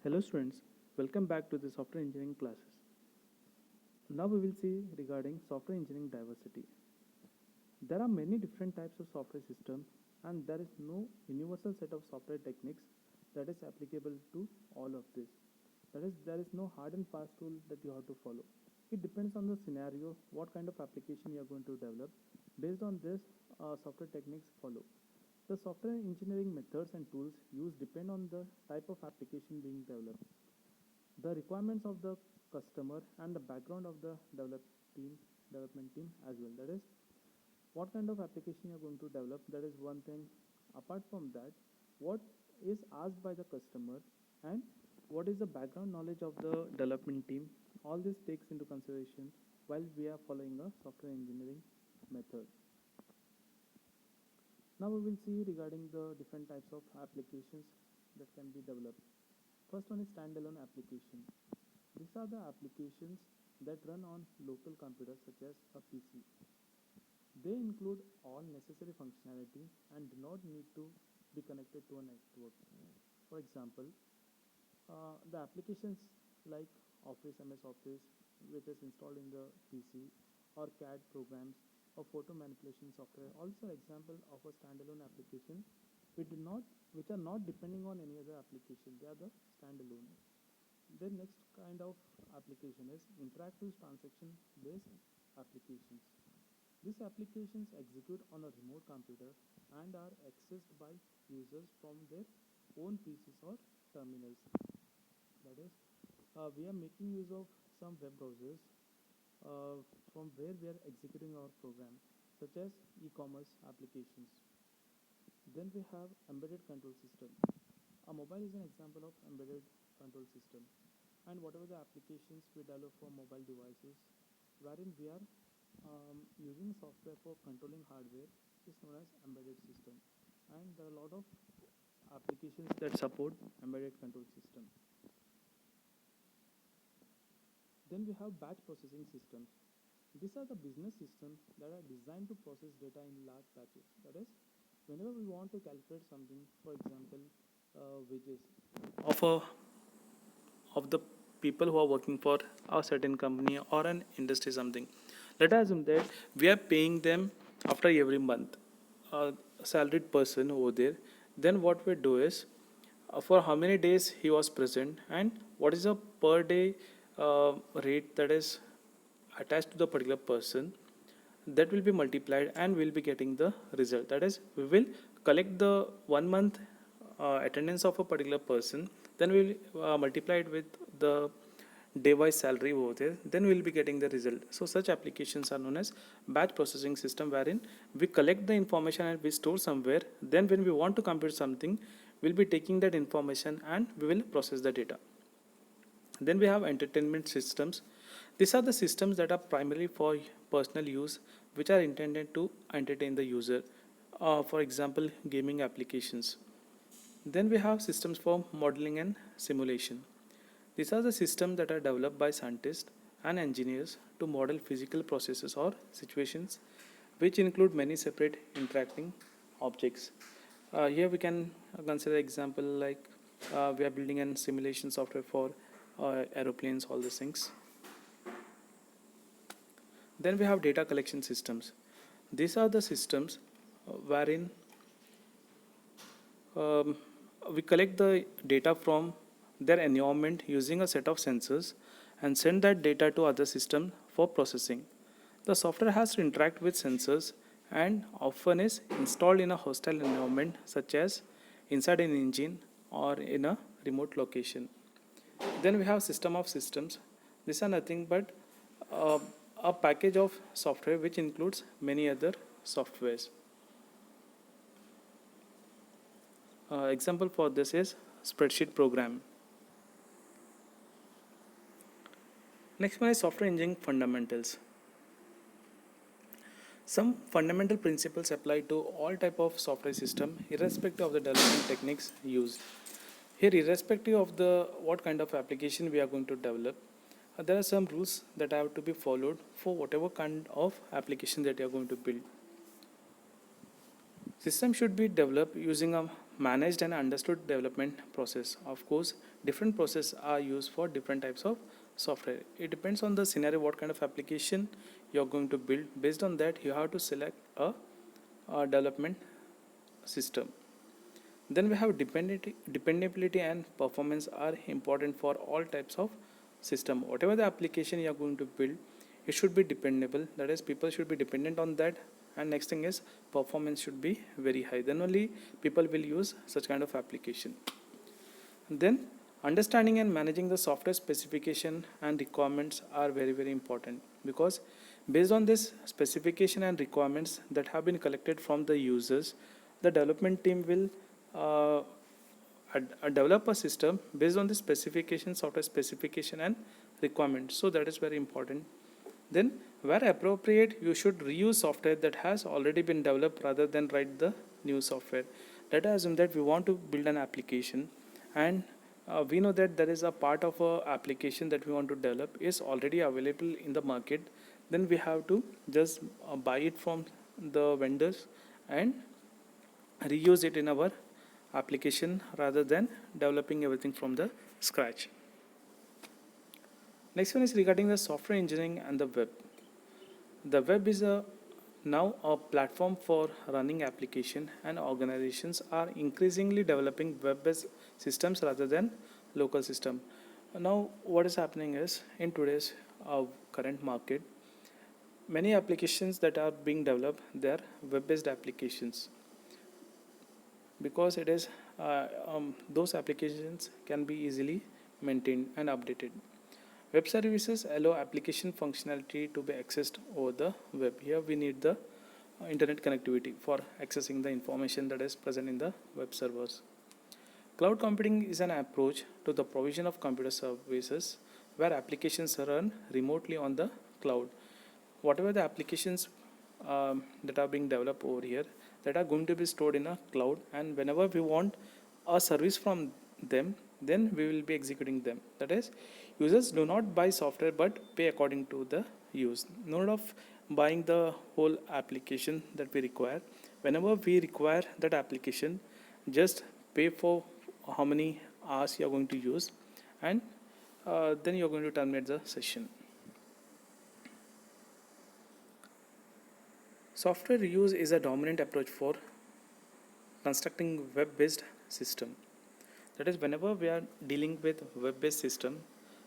Hello students, welcome back to the software engineering classes. Now we will see regarding software engineering diversity. There are many different types of software systems and there is no universal set of software techniques that is applicable to all of this. That is, there is no hard and fast rule that you have to follow. It depends on the scenario, what kind of application you are going to develop. Based on this, software techniques follow. The software engineering methods and tools used depend on the type of application being developed, the requirements of the customer, and the background of the development team as well. That is, what kind of application you're going to develop, that is one thing. Apart from that, what is asked by the customer and what is the background knowledge of the development team, all this takes into consideration while we are following a software engineering method. Now we will see regarding the different types of applications that can be developed. First one is standalone application. These are the applications that run on local computers such as a PC. They include all necessary functionality and do not need to be connected to a network. For example, the applications like Office, MS Office, which is installed in the PC, or CAD programs, or photo manipulation software, also example of a standalone application which are not depending on any other application. They are the standalone. The next kind of application is interactive transaction based applications. These applications execute on a remote computer and are accessed by users from their own PCs or terminals. That is, we are making use of some web browsers from where we are executing our program, such as e-commerce applications. Then we have embedded control system. A mobile is an example of embedded control system, and whatever the applications we develop for mobile devices, wherein we are using software for controlling hardware, is known as embedded system. And there are a lot of applications that support embedded control system. Then we have batch processing systems. These are the business systems that are designed to process data in large batches. That is, whenever we want to calculate something, for example, wages of a of the people who are working for a certain company or an industry something, let us assume that we are paying them after every month, a salaried person over there. Then what we do is, for how many days he was present and what is the per day rate that is attached to the particular person, that will be multiplied and we'll be getting the result. That is, we will collect the 1 month attendance of a particular person, then we will multiply it with the day wise salary over there, then we will be getting the result. So such applications are known as batch processing system, wherein we collect the information and we store somewhere, then when we want to compute something, we'll be taking that information and we will process the data. Then we have entertainment systems. These are the systems that are primarily for personal use, which are intended to entertain the user. For example, gaming applications. Then we have systems for modeling and simulation. These are the systems that are developed by scientists and engineers to model physical processes or situations, which include many separate interacting objects. Here we can consider example like we are building a simulation software for aeroplanes, all these things. Then we have data collection systems. These are the systems wherein we collect the data from their environment using a set of sensors and send that data to other systems for processing. The software has to interact with sensors and often is installed in a hostile environment such as inside an engine or in a remote location. Then we have system of systems. These are nothing but a package of software which includes many other softwares. Example for this is spreadsheet program. Next one is software engineering fundamentals. Some fundamental principles apply to all type of software system irrespective of the development techniques used. Here, irrespective of the what kind of application we are going to develop, there are some rules that have to be followed for whatever kind of application that you are going to build. System should be developed using a managed and understood development process. Of course, different processes are used for different types of software. It depends on the scenario, what kind of application you're going to build. Based on that, you have to select a development system. Then we have dependability and performance are important for all types of system. Whatever the application you are going to build, it should be dependable. That is, people should be dependent on that. And next thing is performance should be very high. Then only people will use such kind of application. Then understanding and managing the software specification and requirements are very important, because based on this specification and requirements that have been collected from the users, the development team will develop a system based on the specification, software specification and requirements. So that is very important. Then where appropriate, you should reuse software that has already been developed rather than write the new software. Let us assume that we want to build an application, and we know that there is a part of a application that we want to develop is already available in the market. Then we have to just buy it from the vendors and reuse it in our application rather than developing everything from the scratch. Next one is regarding the software engineering and the web. The web is now a platform for running application, and organizations are increasingly developing web-based systems rather than local system. Now what is happening is, in today's current market, many applications that are being developed, they are web-based applications, because it is those applications can be easily maintained and updated. Web services allow application functionality to be accessed over the web. Here we need the internet connectivity for accessing the information that is present in the web servers. Cloud computing is an approach to the provision of computer services where applications are run remotely on the cloud. Whatever the applications that are being developed over here, that are going to be stored in a cloud, and whenever we want a service from them, then we will be executing them. That is, users do not buy software but pay according to the use. No need of buying the whole application that we require. Whenever we require that application, just pay for how many hours you are going to use, and then you are going to terminate the session. Software reuse is a dominant approach for constructing web-based system. That is, whenever we are dealing with web-based system,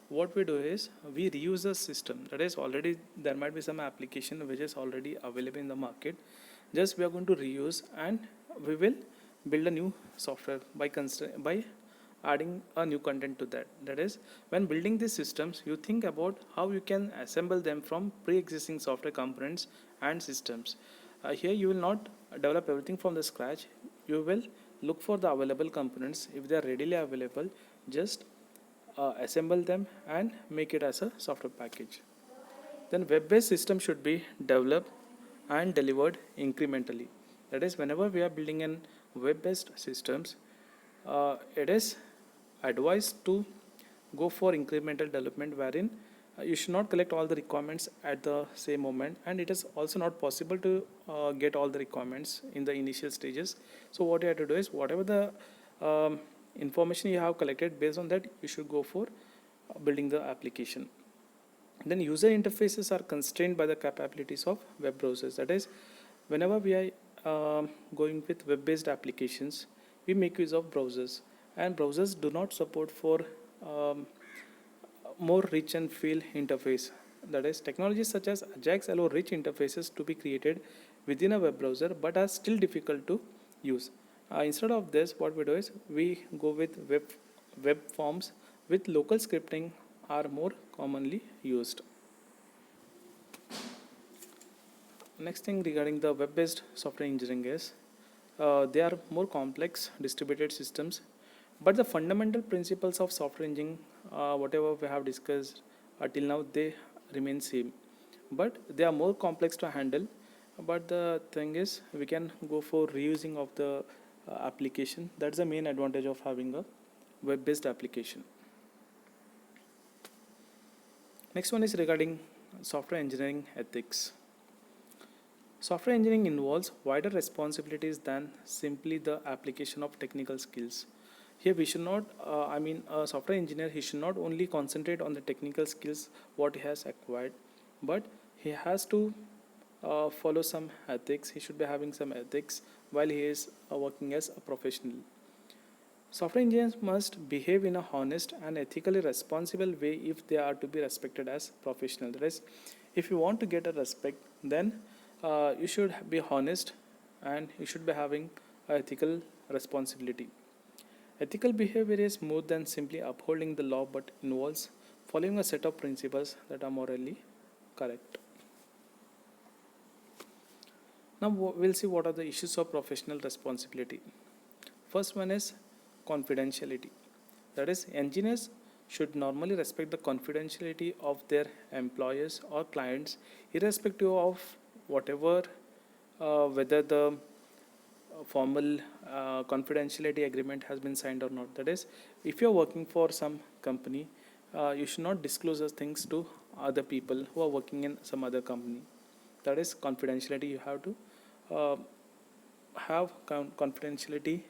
what we do is we reuse the system. That is, already there might be some application which is already available in the market. Just we are going to reuse, and we will build a new software by adding a new content to that. That is, when building these systems, you think about how you can assemble them from pre-existing software components and systems. Here you will not develop everything from the scratch. You will look for the available components. If they are readily available, just assemble them and make it as a software package. Then web-based system should be developed and delivered incrementally. That is, whenever we are building in web-based systems, it is advised to go for incremental development, wherein you should not collect all the requirements at the same moment, and it is also not possible to get all the requirements in the initial stages. So what you have to do is, whatever the information you have collected, based on that you should go for building the application. Then user interfaces are constrained by the capabilities of web browsers. That is, whenever we are going with web-based applications, we make use of browsers, and browsers do not support for more rich and feel interface. That is, technologies such as Ajax allow rich interfaces to be created within a web browser but are still difficult to use. Instead of this, what we do is we go with web forms with local scripting are more commonly used. Next thing regarding the web-based software engineering is they are more complex distributed systems, but the fundamental principles of software engineering, whatever we have discussed till now, they remain same, but they are more complex to handle. But the thing is, we can go for reusing of the application. That's the main advantage of having a web-based application. Next one is regarding software engineering ethics. Software engineering involves wider responsibilities than simply the application of technical skills. Here we should not, a software engineer, he should not only concentrate on the technical skills what he has acquired, but he has to follow some ethics. He should be having some ethics while he is working as a professional. Software engineers must behave in a honest and ethically responsible way if they are to be respected as professionals. That is, if you want to get a respect, then you should be honest and you should be having ethical responsibility. Ethical behavior is more than simply upholding the law but involves following a set of principles that are morally correct. Now we'll see what are the issues of professional responsibility. First one is confidentiality. That is, engineers should normally respect the confidentiality of their employers or clients, irrespective of whatever, whether the formal confidentiality agreement has been signed or not. That is, if you're working for some company, you should not disclose those things to other people who are working in some other company. That is confidentiality. You have to uh, have confidentiality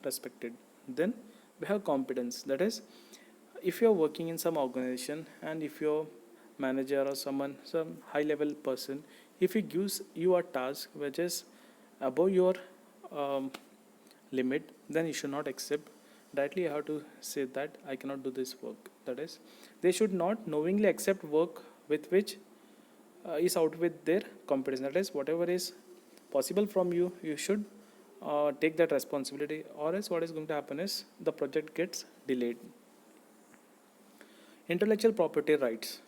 respected. Then we have competence. That is, if you're working in some organization and if your manager or some high level person, if he gives you a task which is above your um, limit, then you should not accept. Directly you have to say that I cannot do this work. That is, they should not knowingly accept work with which is out with their competence. That is, whatever is possible from you, you should take that responsibility, or else what is going to happen is the project gets delayed. Intellectual property rights.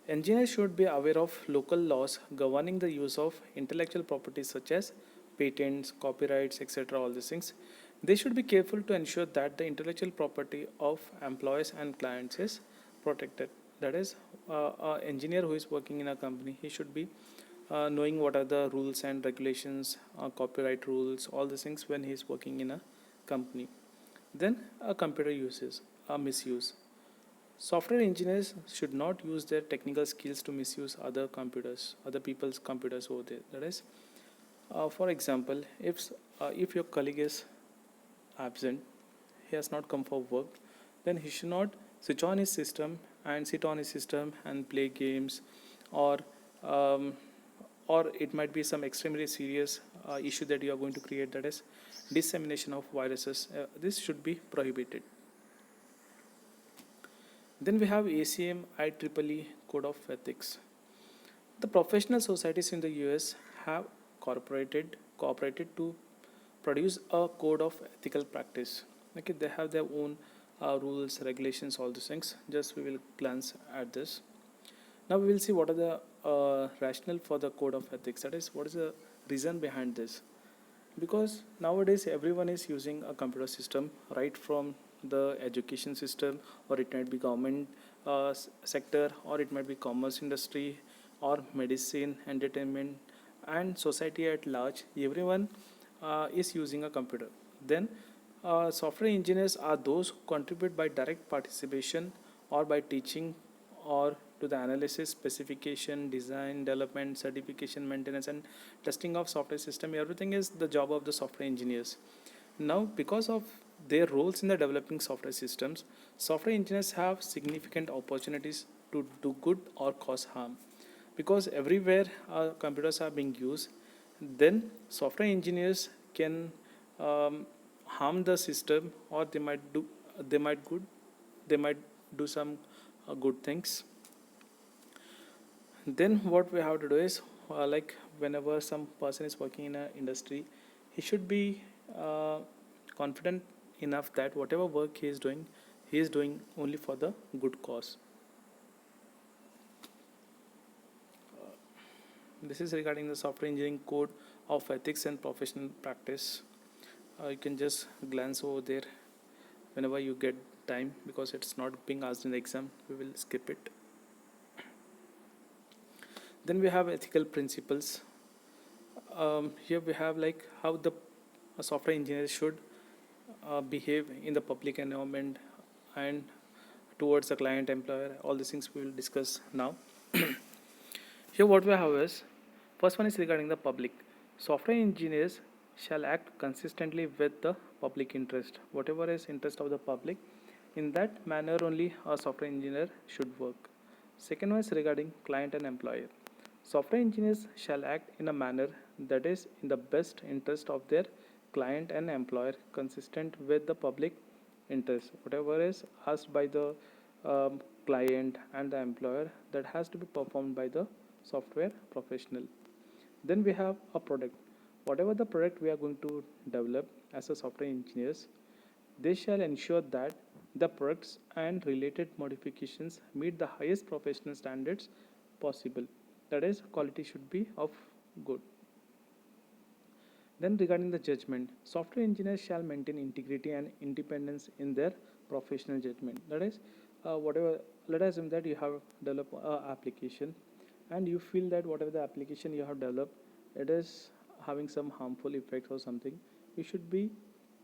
Engineers should be aware of local laws governing the use of intellectual property such as patents, copyrights, etc. All these things. They should be careful to ensure that the intellectual property of employees and clients is protected. That is, an engineer who is working in a company, he should be knowing what are the rules and regulations, copyright rules, all these things when he is working in a company. Then, computer uses, misuse. Software engineers should not use their technical skills to misuse other computers, other people's computers over there. That is, for example, if your colleague is absent, he has not come for work, then he should not switch on his system and sit on his system and play games, or um, or it might be some extremely serious issue that you are going to create. That is, dissemination of viruses. This should be prohibited. Then we have ACM IEEE Code of Ethics. The professional societies in the US have cooperated to produce a code of ethical practice. Okay, they have their own rules, regulations, all these things. Just we will glance at this. Now we will see what are the rationale for the code of ethics. That is, what is the reason behind this? Because nowadays everyone is using a computer system, right from the education system, or it might be government sector, or it might be commerce industry, or medicine, entertainment, and society at large. Everyone is using a computer. Then software engineers are those who contribute by direct participation or by teaching, or to the analysis, specification, design, development, certification, maintenance, and testing of software system. Everything is the job of the software engineers. Now, because of their roles in the developing software systems, software engineers have significant opportunities to do good or cause harm. Because everywhere computers are being used, then software engineers can harm the system, or they might good they might do some good things. Then what we have to do is, like whenever some person is working in an industry, he should be confident enough that whatever work he is doing only for the good cause. This is regarding the software engineering code of ethics and professional practice. You can just glance over there whenever you get time, because it's not being asked in the exam. We will skip it. Then we have ethical principles. Here we have like how the software engineer should behave in the public environment and towards the client, employer. All these things we will discuss now. Here what we have is, First one is regarding the public. Software engineers shall act consistently with the public interest. Whatever is interest of the public, in that manner only a software engineer should work. Second one is regarding client and employer. Software engineers shall act in a manner that is in the best interest of their client and employer, consistent with the public interest. Whatever is asked by the client and the employer, that has to be performed by the software professional. Then we have a product. Whatever the product we are going to develop as a software engineers, they shall ensure that the products and related modifications meet the highest professional standards possible. That is, quality should be of good. Then regarding the judgment, software engineers shall maintain integrity and independence in their professional judgment. That is, whatever, let us assume that you have developed an application and you feel that whatever the application you have developed, it is having some harmful effects or something, you should be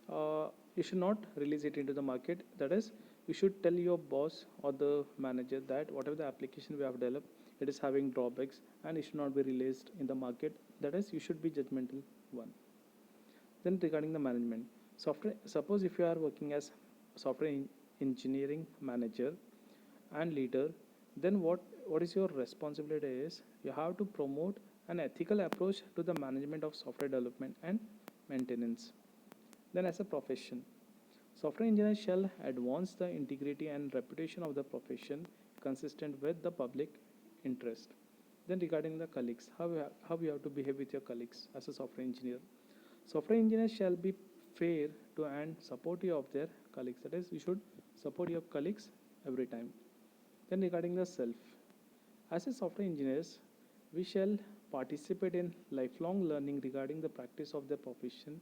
you should not release it into the market. That is, you should tell your boss or the manager that whatever the application we have developed, it is having drawbacks and it should not be released in the market. That is, you should be judgmental one. Then regarding the management, software, suppose if you are working as software engineering manager and leader, then what is your responsibility is you have to promote an ethical approach to the management of software development and maintenance. Then as a profession, software engineers shall advance the integrity and reputation of the profession consistent with the public interest. Then regarding the colleagues, how you have to behave with your colleagues as a software engineer. Software engineers shall be fair to and supportive of their colleagues. That is, you should support your colleagues every time. Then regarding the self, as a software engineers, we shall participate in lifelong learning regarding the practice of the profession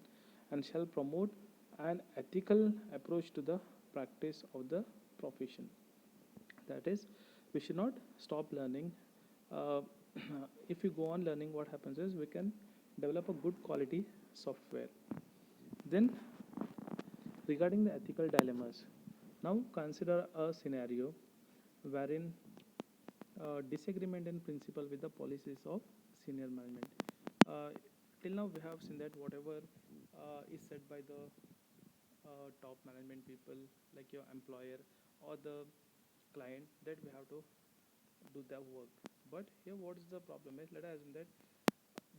and shall promote an ethical approach to the practice of the profession. That is, we should not stop learning. Uh, if you go on learning, what happens is we can develop a good quality software. Then regarding the ethical dilemmas, now consider a scenario wherein disagreement in principle with the policies of senior management. Uh, till now we have seen that whatever is said by the top management people like your employer or the client, that we have to do their work. But here what is the problem is, let us assume that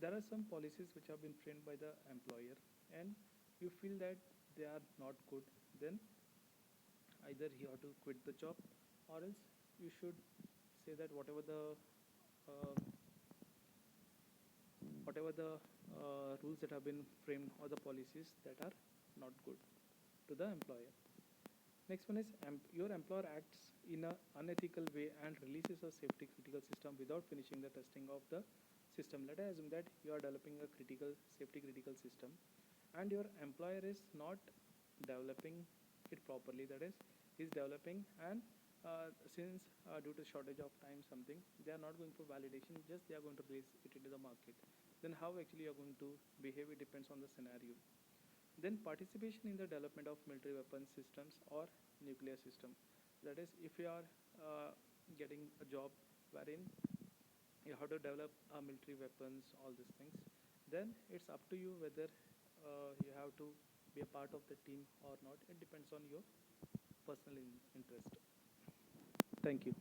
there are some policies which have been framed by the employer and you feel that they are not good, then either you have to quit the job or else you should say that uh, whatever the rules that have been framed or the policies that are not good to the employer. Next one is your employer acts in an unethical way and releases a safety critical system without finishing the testing of the system. Let us assume that you are developing a safety critical system and your employer is not developing it properly. That is, is developing and since due to shortage of time something, they are not going for validation, just they are going to release it into the market. Then how actually you are going to behave, it depends on the scenario. Then participation in the development of military weapon systems or nuclear system. That is, if you are getting a job wherein you have to develop military weapons, all these things, then it's up to you whether you have to be a part of the team or not. It depends on your personal interest. Thank you.